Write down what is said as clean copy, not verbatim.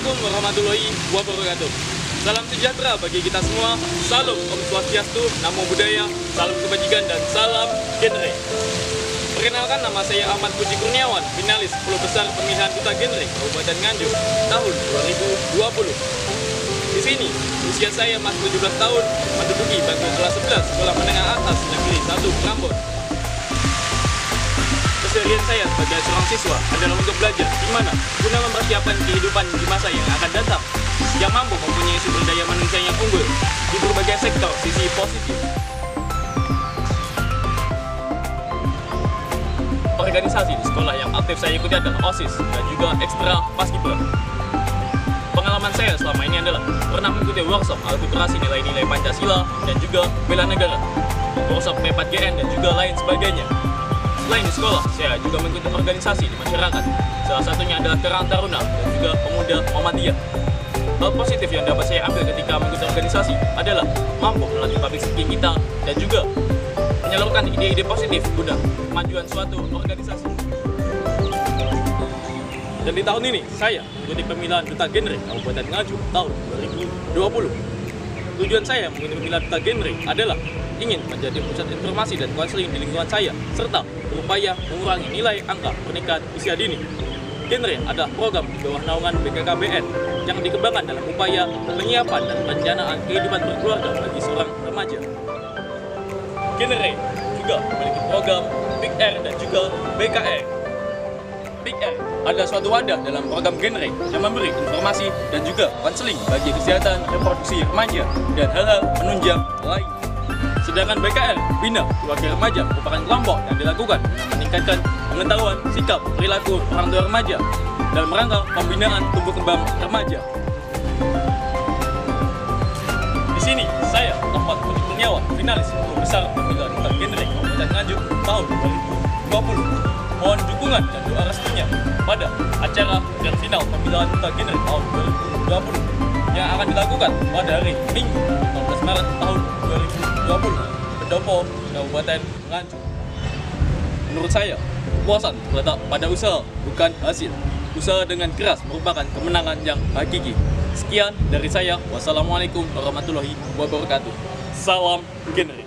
Assalamualaikum warahmatullahi wabarakatuh. Salam sejahtera bagi kita semua. Salam Om Swastiastu, Namo Buddhaya, salam kebajikan dan salam genre. Perkenalkan, nama saya Ahmad Puji Kurniawan, finalis 10 besar pemilihan duta genre Kabupaten Nganjuk tahun 2020. Di sini, usia saya masih 17 tahun, menduduki bangku kelas 11 Sekolah Menengah Atas Negeri 1 Prambon. Keseharian saya sebagai seorang siswa adalah untuk belajar, di mana guna mempersiapkan kehidupan di masa yang akan datang, yang mampu mempunyai sumber daya manusia yang unggul di berbagai sektor sisi positif. Organisasi di sekolah yang aktif saya ikuti adalah OSIS dan juga ekstra paskibra. Pengalaman saya selama ini adalah pernah mengikuti workshop akulturasi nilai-nilai Pancasila dan juga bela negara, workshop P4GN dan juga lain sebagainya. Selain di sekolah, saya juga mengikuti organisasi di masyarakat. Salah satunya adalah Karang Taruna dan juga Pemuda Muhammadiyah. Hal positif yang dapat saya ambil ketika mengikuti organisasi adalah mampu melatih public speaking kita dan juga menyalurkan ide-ide positif guna kemajuan suatu organisasi. Dan di tahun ini, saya mengikuti pemilihan duta genre Kabupaten Nganjuk tahun 2020. Tujuan saya mengikuti pemilihan duta genre adalah ingin menjadi pusat informasi dan konseling di lingkungan saya, serta berupaya mengurangi nilai angka pernikahan usia dini. Genre adalah program di bawah naungan BKKBN yang dikembangkan dalam upaya penyiapan dan perencanaan kehidupan berkeluarga bagi seorang remaja. Genre juga memiliki program Big R dan juga BKR. Big R adalah suatu wadah dalam program genre yang memberi informasi dan juga konseling bagi kesehatan reproduksi remaja dan hal-hal penunjang lain. Sedangkan BKR, Bina Keluarga Remaja, merupakan kelompok yang dilakukan untuk meningkatkan pengetahuan sikap perilaku orang tua remaja dalam rangka pembinaan tumbuh kembang remaja. Di sini saya Ahmad Puji Kurniawan, finalis 10 besar pemilihan duta genre Kabupaten Nganjuk tahun 2020. Mohon dukungan dan doa restunya pada acara grand final pemilihan duta genre tahun 2020 yang akan dilakukan pada hari Minggu 15 Maret tahun 2020 Pendopo, Kabupaten Nganjuk. Menurut saya, kepuasan terletak pada usaha, bukan hasil. Usaha dengan keras merupakan kemenangan yang hakiki. Sekian dari saya. Wassalamualaikum warahmatullahi wabarakatuh. Salam genre.